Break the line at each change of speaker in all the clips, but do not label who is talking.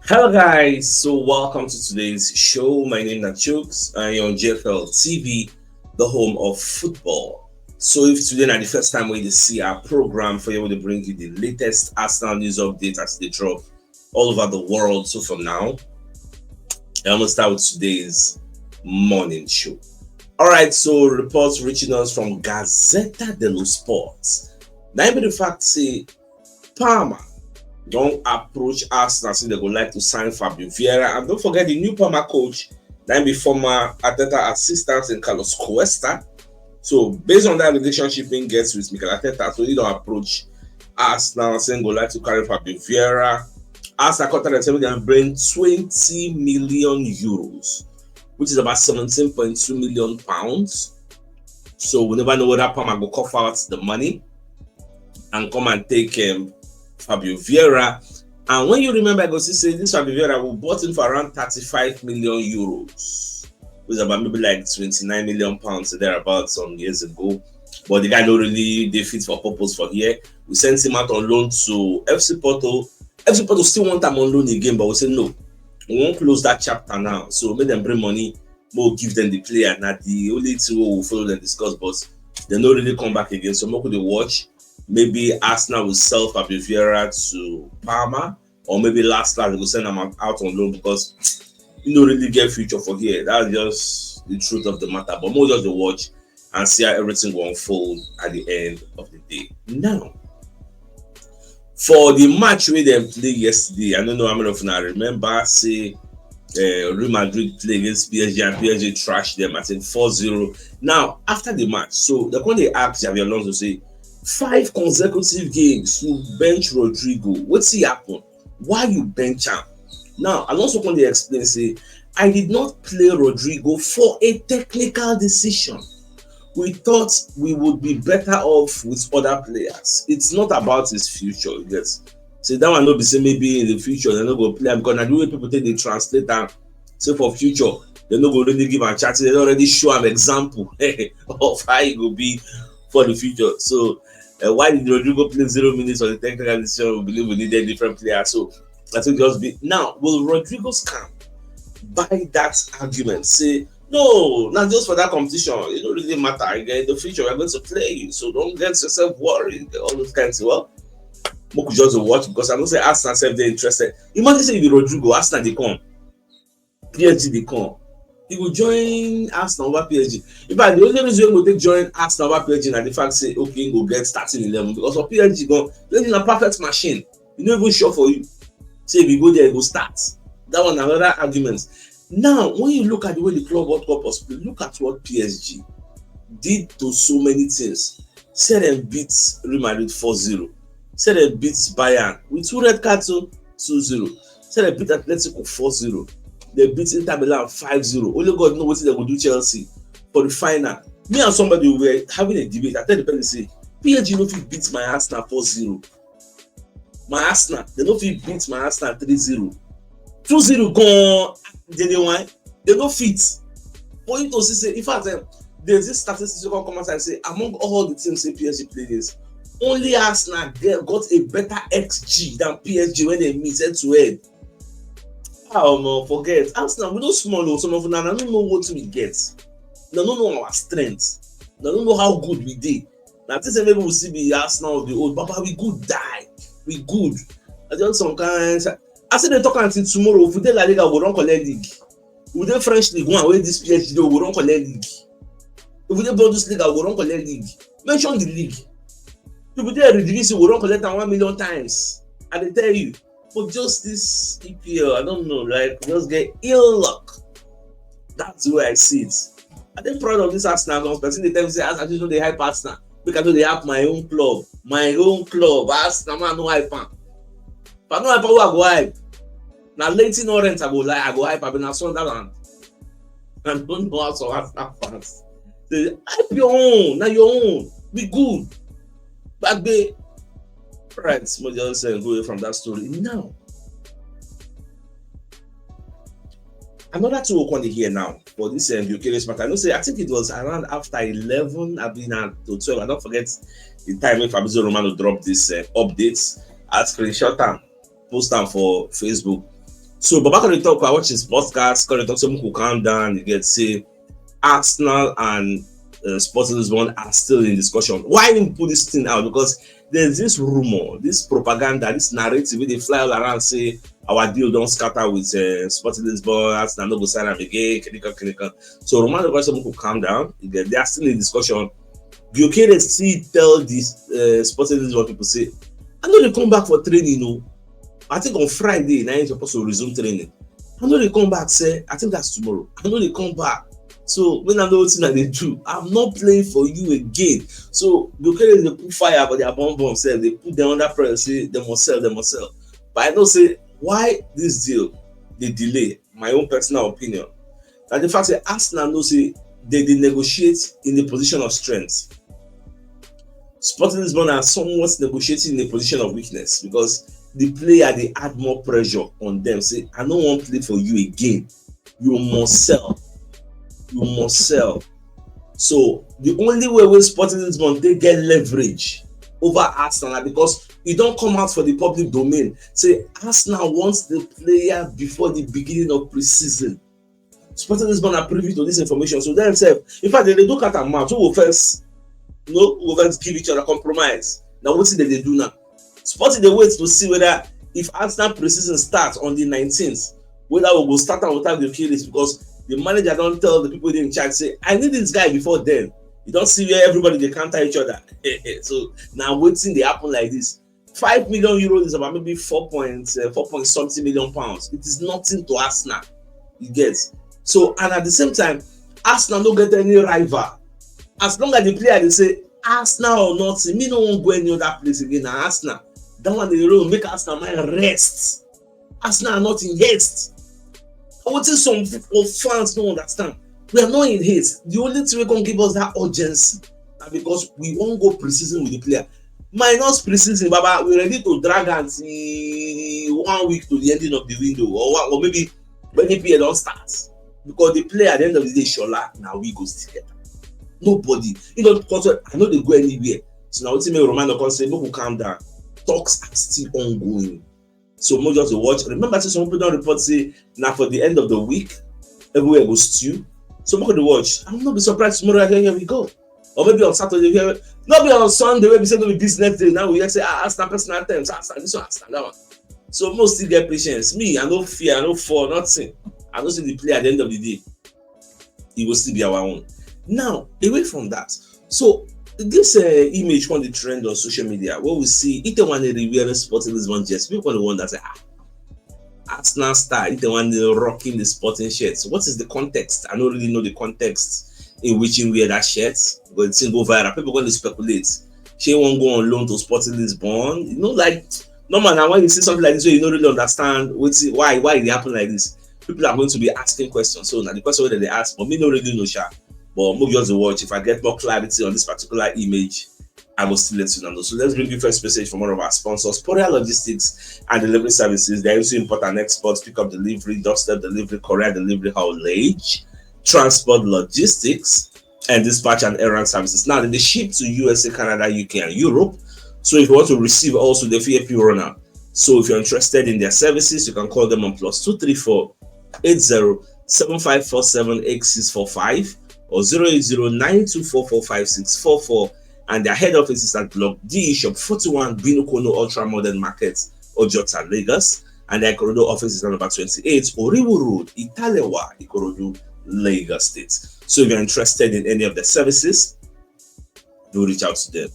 Hello guys, so welcome to today's show. My name is CHUKS. I am on JFL TV, the home of football. So if today is the first time when you see our program for you to bring you the latest Arsenal news updates as they drop all over the world. So from now, I'm gonna start with today's morning show. Alright, so reports reaching us from Gazzetta dello Sport. Now the fact say Parma don't approach Arsenal say they would like to sign Fabio Vieira. And don't forget the new Parma coach, then be former Arteta assistant in Carlos Cuesta. So based on that relationship he gets with Mikel Arteta, so he don't approach Arsenal saying go like to carry Fabio Vieira. Arsenal contract them they bring 20 million euros, which is about 17.2 million pounds. So we never know whether Parma will cough out the money and come and take Fabio Vieira. And when you remember, I go see say this Fabio Vieira we bought him for around 35 million euros, which is about maybe like 29 million pounds thereabouts some years ago. But the guy don't really they fit for purpose for here. We sent him out on loan to FC Porto. FC Porto still want him on loan again, but we say no, we won't close that chapter now. So make them bring money, we'll give them the player. Not the only two will follow them discuss, but they don't really come back again. So more could they watch. Maybe Arsenal will sell Fabio Vieira to Parma, or maybe last they will send him out on loan because you don't really get future for here. That's just the truth of the matter. But more just to watch and see how everything will unfold at the end of the day. Now, for the match where they played yesterday, I don't know how many of you now remember, say Real Madrid played against PSG and PSG trashed them, I think 4-0. Now, after the match, so they're going to ask Xabi Alonso say, 5 consecutive games you bench Rodrigo. What's he happen? Why you bench him? Now, Alonso can explain say, I did not play Rodrigo for a technical decision. We thought we would be better off with other players. It's not about his future. Yes. So that one not be say maybe in the future they're not going to play because now the way people take the translate and say for future they're not going to really give a chat. They already show an example of how it will be for the future. So why did Rodrigo play 0 minutes on the technical decision? We believe we needed different players. So I think just be now. Will Rodrigo's camp buy that argument? Say no, not just for that competition. It don't really matter. Again, in the future we're going to play you, so don't get yourself worried. All those kinds of well, we could just watch because I'm not say Arsenal self they're interested. Imagine say if the Rodrigo Arsenal they come, PSG they come. He will join Arsenal over PSG. In fact, the only reason he will take join Arsenal over PSG and the fact say okay, he go get starting 11 because for PSG go PSG a perfect machine. You not even sure for you. Say if you go there, you go start. That one another argument. Now, when you look at the way the Club World Cup was played, look at what PSG did to so many things. Say them beat Real Madrid 4-0. Say them beat Bayern with 2 red cards 2-0. Say they beat Atletico 4-0. They beat Inter Milan 5-0. Only God knows what they will do Chelsea for the final. Me and somebody were having a debate. I tell the person say, PSG no fit beat my Arsenal 4-0. My Arsenal, they no fit beat my Arsenal 3-0. 2-0 gone. They no fit. For you to say, in fact, there's this statistical comment and say among all the teams say PSG play this, only Arsenal got a better XG than PSG when they meet head to head. No, forget Arsenal. We don't small. Some of them don't know what we get. They don't know our strength. They don't know how good we did. Now, this maybe we see the Arsenal of the old, but we good die. We good. I just some kind. I said they talk until tomorrow. If we dey La Liga, we don't collect league. If we dey French league, one way this PSG do, we don't collect league. If we dey Bundesliga, we don't collect league. Mention the league. If we dey Eredivisie, we don't collect 1 million times. I dey tell you. For just this EPL, I don't know, like just get ill luck. That's the way I see it. I dey proud of this Arsenal guys. Person they tell me say Arsenal just know they hype Arsenal. Because I know they have my own club. Arsenal man no hype am. If I no hype, who I go hype? Now late in Orient I go hype. I been at Sunderland. I don't know how some Arsenal fans. They hype your own, now your own. Be good. Back there. Right, small just go away from that story. Now, another two will come here now for this Gyökeres matter. I know say I think it was around after 11, I've been at 12. I don't forget the time when Fabio Romano dropped this updates. I screenshot them, post them for Facebook. So Baba can talk, I watch his podcast, can talk someone who calm down, you get say Arsenal and Sporting Lisbon are still in discussion. Why didn't put this thing out? Because there's this rumor, this propaganda, this narrative where they fly all around say our deal don't scatter with Sporting Lisbon, Arsenal no go sign up again, clinical. So Romano got someone who calm down. They are still in discussion. Gyökeres still tell these Sporting Lisbon people say, I know they come back for training, no. I think on Friday, now you're supposed to resume training. I know they come back, say, I think that's tomorrow. I know they come back. So when I know what that they do, I'm not playing for you again. So Gyökeres they put fire for their bomb themselves. They put them under pressure, say they must sell. But I know say why this deal they delay. My own personal opinion. That the fact that Arsenal know say they negotiate in the position of strength. Sporting Lisbon are somewhat negotiating in a position of weakness because the player they add more pressure on them. Say, I don't want to play for you again. You must sell. So the only way we Sporting Lisbon they get leverage over Arsenal because it don't come out for the public domain. Say Arsenal wants the player before the beginning of pre-season. Sporting Lisbon are privy to this information. So themselves, in fact, they look at a match who will first, who will first give each other compromise. Now what did they do now? Sporting they wait to see whether if Arsenal pre-season starts on the 19th, whether we will start out without the Gyökeres because the manager don't tell the people in charge say I need this guy before then. You don't see where everybody they counter each other. So now waiting they happen like this. 5 million euros is about maybe 4 point something million pounds. It is nothing to Arsenal. You get. So and at the same time, Arsenal don't get any rival. As long as the player they say Arsenal or not, me no won't go any other place again. Now Arsenal, that one they will make Arsenal mind rest. Arsenal are not in haste. What is some fans don't understand? We are not in haste. The only thing we can give us that urgency, and because we won't go pre-season with the player. Minus pre-season, Baba, we're ready to drag until 1 week to the ending of the window, or maybe when the player don't start. Because the player at the end of the day, Shola, now we go together. Nobody, because I know they go anywhere. So now ultimately Romano can say, "Look, calm down. Talks are still ongoing." So more just to watch. Remember, some people don't report say now for the end of the week, everywhere goes stew. So more to watch. I will not be surprised tomorrow. Here we go, or maybe on Saturday. Not be on Sunday. Where we say no be business day. Now we say Arsenal personal terms. Arsenal this one, Arsenal that one. So most still get patience. Me, I no fear, I no fall, nothing. I don't see the play at the end of the day. It will still be our own. Now, away from that, so this image on the trend on social media where we see it one wearing Sporting Lisbon jersey. People the one that say Arsenal star, it one rocking the Sporting shirts. What is the context? I don't really know the context in which he wear that shirt, but it's go viral. People going to speculate. She won't go on loan to Sporting Lisbon. Like normal now when you see something like this, you don't really understand why it happen like this. People are going to be asking questions. So now the question that they ask, but me no really know, sha. But move yours to watch. If I get more clarity on this particular image, I will still let you know. So let's bring you first message from one of our sponsors, Poria Logistics and Delivery Services. They also import and export, pick up delivery, doorstep delivery, courier delivery, haulage, transport logistics, and dispatch and errand services. Now they ship to USA, Canada, UK, and Europe. So if you want to receive also the VIP runner. So if you're interested in their services, you can call them on +234 80 7547 8645 or 08092445644, and their head office is at Block D, Shop 41, Binukono Ultra Modern Market, Ojota, Lagos, and their Ikorodu office is at number 28, Oriwu Road, Italewa, Ikorodu, Lagos State. So if you're interested in any of the services, do reach out to them.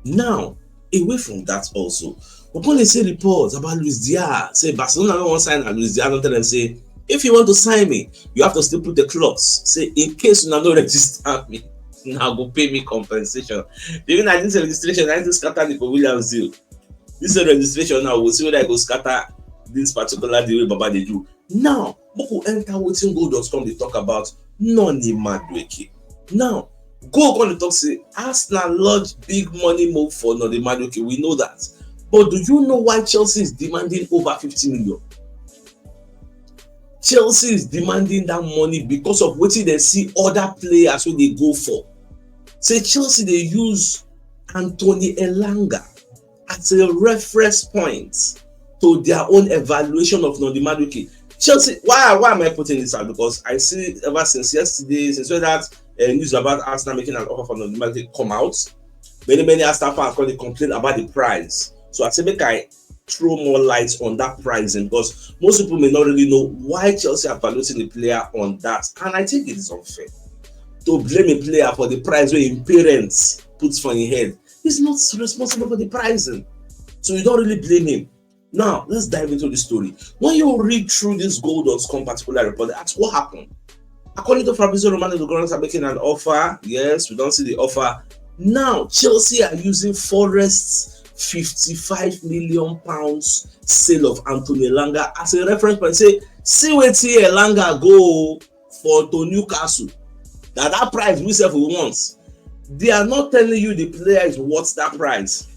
Now, away from that also, we're going to see reports about Luis Diaz. Say Barcelona don't want to sign Luis Diaz, don't tell them say, if you want to sign me, you have to still put the clause. Say, in case you don't register me, now go pay me compensation. Even at this registration, I just scatter Nico Williams deal. This registration now, we'll see whether I go scatter this particular deal Baba they do. Now, Boko enter waitinggo.com, they talk about Noni Madueke. Now, go on to talk, say, Arsenal lodge big money move for Noni Madueke. We know that. But do you know why Chelsea is demanding over 50 million? Chelsea is demanding that money because of what they see other players who they go for. Say Chelsea they use Anthony Elanga as a reference point to their own evaluation of Noni Madueke. Chelsea, why am I putting this out? Because I see ever since yesterday, since that news about Arsenal making an offer for Madueke come out, many Arsenal fans call complain about the price. So I say make I throw more light on that pricing, because most people may not really know why Chelsea are valuing the player on that, and I think it is unfair to blame a player for the price where his parents puts for his head. He's not responsible for the pricing, so you don't really blame him. Now let's dive into the story. When you read through this goal.com particular report, ask what happened. According to Fabio Vieira, the Gunners are making an offer. Yes, we don't see the offer. Now Chelsea are using Forest's £55 million sale of Anthony Elanga as a reference point. Say, see where Elanga go for to Newcastle. That price we say we want. They are not telling you the player is worth that price.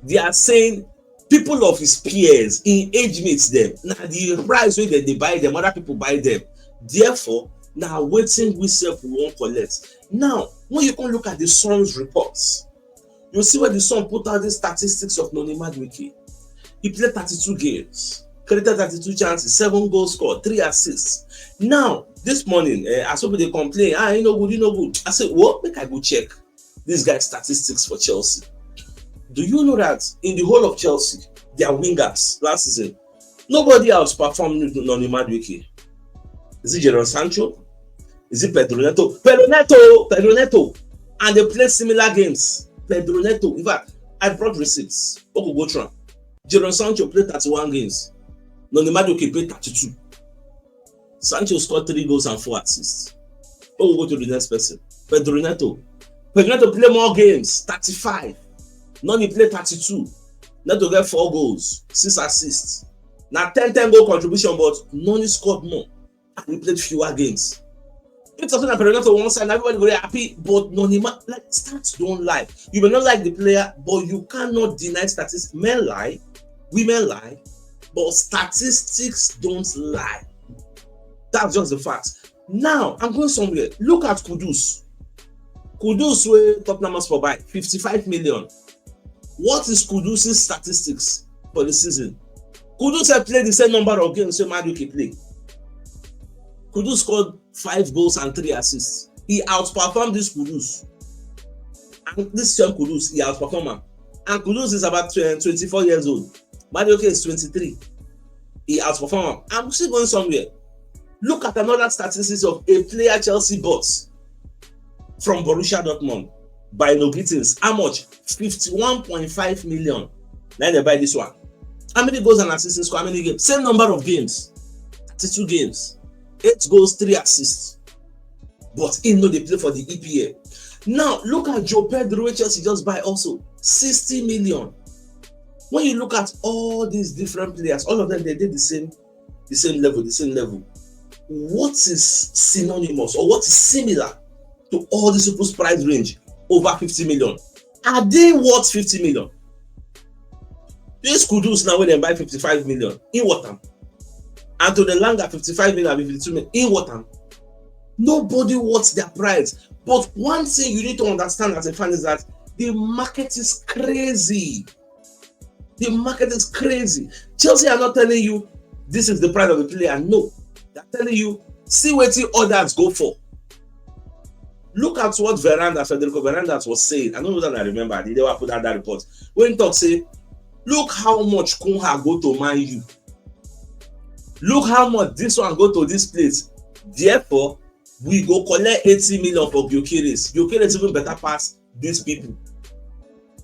They are saying people of his peers, in age mates them. Now the price where they buy them, other people buy them. Therefore, now waiting we say we won't collect. Now, when you can look at the Sun's reports, you'll see where the Sun put out the statistics of Madueke. He played 32 games, created 32 chances, 7 goals scored, 3 assists. Now, this morning, as people they complain, you know good. I said, what? Make I go check this guy's statistics for Chelsea. Do you know that in the whole of Chelsea, their wingers last season, nobody else performed Madueke? Is it Jadon Sancho? Is it Pedro Neto? Pedro Neto. And they played similar games. Pedro Neto. In fact, I brought receipts. Okogotran. Jadon Sancho played 31 games. Madueke played 32. Sancho scored 3 goals and 4 assists. We'll go to the next person. Pedro Neto. Pedro Neto played more games. 35. Noni played 32. Neto get 4 goals, 6 assists. Now 10 goal contribution, but Noni scored more. And he played fewer games. It's something that Pedro Neto one side, everybody go happy, but Noni, like, stats don't lie. You may not like the player, but you cannot deny statistics. Men lie, women lie, but statistics don't lie. That's just the fact. Now, I'm going somewhere. Look at Kudus. Kudus where Tottenham for buy 55 million. What is Kudus' statistics for the season? Kudus had played the same number of games so Madueke played. Kudus scored 5 goals and 3 assists. He outperformed this Kudus. And this young Kudus, he outperformed him. And Kudus is about 24 years old. Madueke is 23. He outperformed him. I'm still going somewhere. Look at another statistics of a player Chelsea bought from Borussia Dortmund by Gittins. How much? 51.5 million. Now they buy this one. How many goals and assists? How many games? Same number of games. 32 games. 8 goals, 3 assists. But he know they play for the EPL. Now look at Joe Pedro, Chelsea just buy also 60 million. When you look at all these different players, all of them they did the same level. What is synonymous or what is similar to all these people's price range over 50 million? Are they worth 50 million? This Kudus now when they buy 55 million, in what time? And to the Langa 55 million and 52 million, in what time? Nobody wants their price. But one thing you need to understand as a fan is that the market is crazy. The market is crazy. Chelsea are not telling you this is the price of the player. No. They're telling you, see what others go for. Look at what Federico Veranda was saying. I don't know that I remember. They never put out that report. When he talks, say, look how much Kunha go to Man U. Look how much this one go to this place. Therefore, we go collect 80 million for Gyökeres. Gyökeres even better pass these people.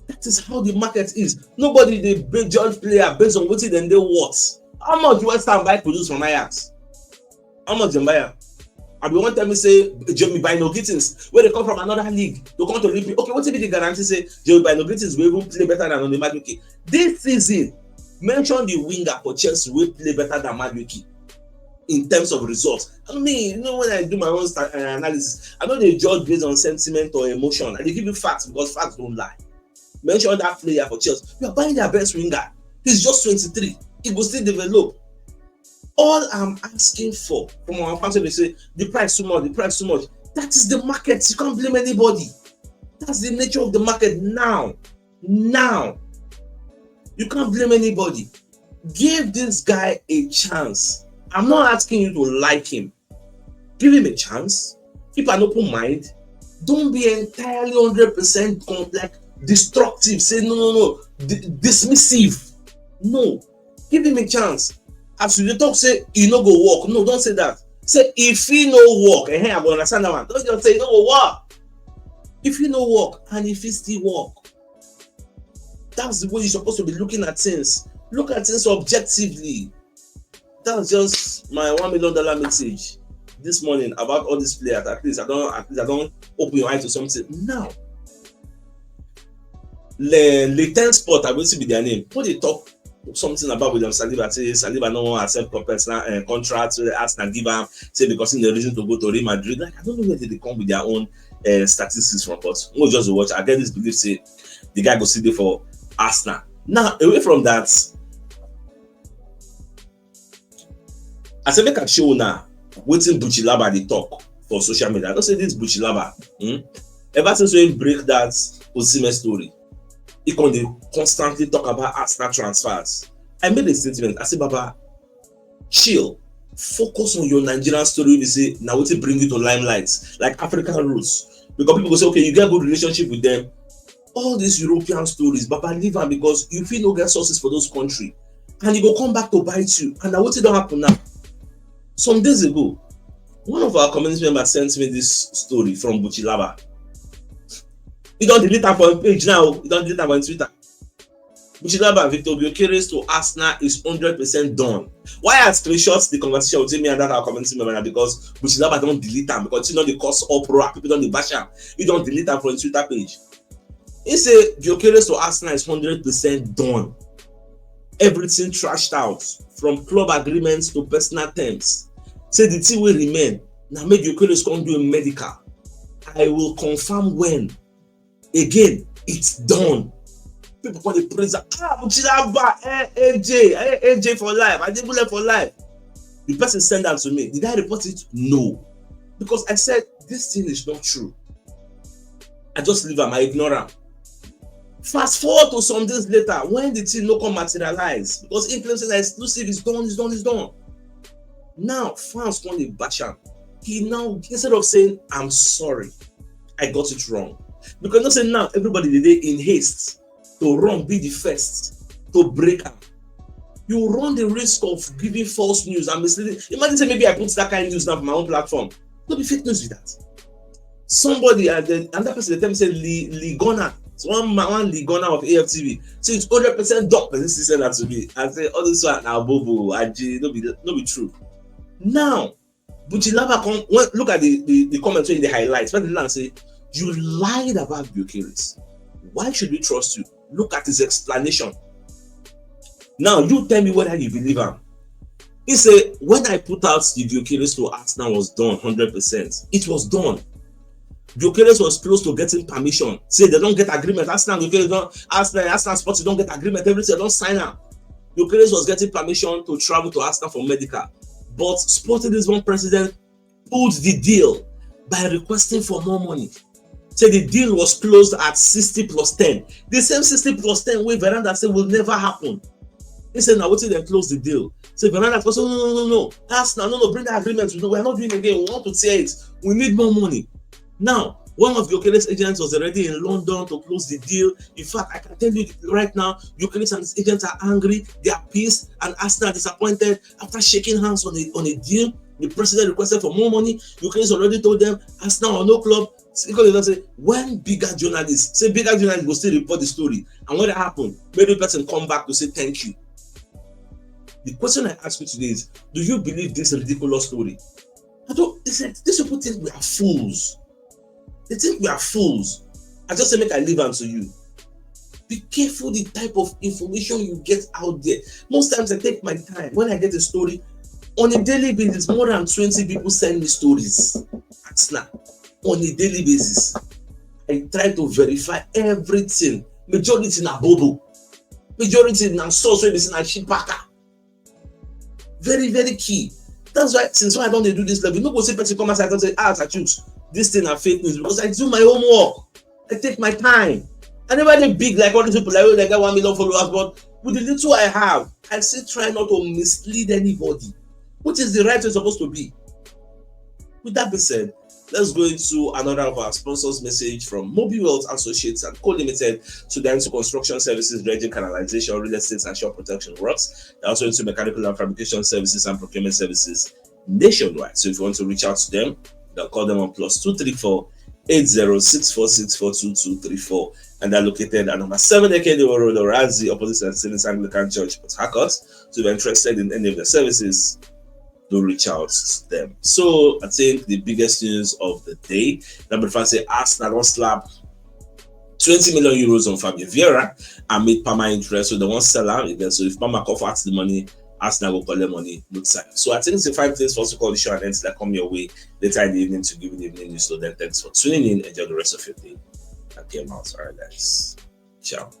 That is how the market is. Nobody they judge player based on what they worth. How much West Ham buy produce from Ajax? How much they buy? And we want them to say Jeremy Gittins, where they come from another league to come to Olympic. Okay, what's the guarantee say Jeremy Gittins will even play better than Madueke? This season, mention the winger for Chelsea will play better than Madueke in terms of results. I mean, you know, when I do my own analysis, I know they judge based on sentiment or emotion, and they give you facts because facts don't lie. Mention that player for Chelsea. You are buying their best winger. He's just 23. He will still develop. All I'm asking for from our fans, they say the price too much, That is the market. You can't blame anybody. That's the nature of the market now. You can't blame anybody. Give this guy a chance. I'm not asking you to like him. Give him a chance. Keep an open mind. Don't be entirely 100% like destructive. Say no, dismissive. No, give him a chance. As you talk, say he no go work. No, don't say that. Say if he no work, I go understand that one. Don't just say no go work. If he no work and if he still work, that's the way you're supposed to be looking at things. Look at things objectively. That's just my $1 million message this morning about all these players. At least I don't open your eye to something. Now, the 10 spot I will see be their name. What they talk something about William Saliba, say Saliba no want accept personal contract, so they ask and give him, say because in the reason to go to Real Madrid. Like I don't know where they come with their own statistics from, but we'll just watch. I get this belief say the guy go sit there for Arsenal. Now away from that, I say make a show now. Waiting Buchilaba they talk for social media. I don't say this Buchilaba. Ever since we break that Osimhen story, he can constantly talk about Arsenal transfers. I made a statement. I said, Baba, chill. Focus on your Nigerian story. They say, now what bring you to limelight, like African roots. Because people go say, okay, you get a good relationship with them. All these European stories, Baba, leave them because you feel no get sources for those countries. And you go come back to bite you. And now what don't happen now? Some days ago, one of our community members sent me this story from Buchilaba. You don't delete her from page now. You don't delete her on Twitter. Buchilaba Victor Gyökeres to Arsenal is 100% done. Why I screenshots the conversation with me and that our community member? Because Buchilaba don't delete them because you know the cause uproar. People don't bash her. You don't delete her from Twitter page. He say Gyökeres to Arsenal is 100% done. Everything trashed out from club agreements to personal terms. Say the thing will remain. Now make Gyökeres come do a medical. I will confirm when. Again, it's done. People call the praise. AJ for life. I didn't bullet for life. The person sent that to me. Did I report it? No. Because I said this thing is not true. I just leave him. I ignore him. Fast forward to some days later when the thing no come materialize. Because influence is exclusive, it's done. Now fans come to bash him. He now, instead of saying, I'm sorry, I got it wrong. Because not saying now everybody today in haste to run, be the first to break up. You run the risk of giving false news and misleading. Imagine say maybe I put that kind of news now on my own platform. Don't be fake news with that. Somebody and that person they tell me say Lee Gunner, one Lee Gunner of AFTV. So it's 100% done. But this said that to me. I say all this one now bobo, no be true. Now, Buchilaba come look at the comments in the highlights. When the say you lied about Gyökeres. Why should we trust you? Look at his explanation. Now you tell me whether you believe him. He said when I put out the Gyökeres to Arsenal was done 100%. It was done. Gyökeres was close to getting permission. Say they don't get agreement. Arsenal Sports don't get agreement. Everything don't sign up. Gyökeres was getting permission to travel to Arsenal for medical. But Sporting Lisbon president pulled the deal by requesting for more money. So the deal was closed at 60 plus 10. The same 60 plus 10 way Veranda said will never happen. He said, now wait till they close the deal. So Veranda said, no. Arsenal, no, bring the agreement. We are not doing it again. We want to tear it. We need more money. Now, one of Gyökeres' agents was already in London to close the deal. In fact, I can tell you right now, Gyökeres and his agents are angry, they are pissed, and Arsenal disappointed. After shaking hands on a deal, the president requested for more money. Gyökeres already told them, Arsenal or no club. Because they don't say, when bigger journalists will still report the story. And when that happened, maybe the person come back to say thank you. The question I ask you today is, do you believe this ridiculous story? These people think we are fools. They think we are fools. I just say make I leave them to you. Be careful the type of information you get out there. Most times I take my time. When I get a story, on a daily basis, more than 20 people send me stories at Snap. On a daily basis. I try to verify everything. Majority na bobo. Majority na source where they say na shipaka. Very, very key. That's why since I don't do this level, you no go say person come outside and say, CHUKS, this thing are fake news, because I do my homework. I take my time. I never get big like all these people like they got 1 million followers, but with the little I have, I still try not to mislead anybody. which is the right way supposed to be. With that being said, let's go into another of our sponsors message from Mobi Wealth Associates and Co Limited. So they're into construction services, dredging, canalization, real estate, and shore protection works. They're also into mechanical and fabrication services and procurement services nationwide. So if you want to reach out to them, they'll call them on +234 8064642234, and they're located at number 7 Ekede Road, Orazi, opposite St. St. Anglican Church, Port Harcourt. So if you're interested in any of their services, do reach out to them. So I think the biggest news of the day, number 5, say Arsenal don't slap 20 million euros on Fabio Vieira and made Parma interest. So they won't sell out again. So if Parma offers the money, Arsenal will collect money. So I think it's a 5 days for us to call the show and ends that come your way later in the evening to give you the evening news. So then thanks for tuning in. Enjoy the rest of your day. And game out. All right, guys. Ciao.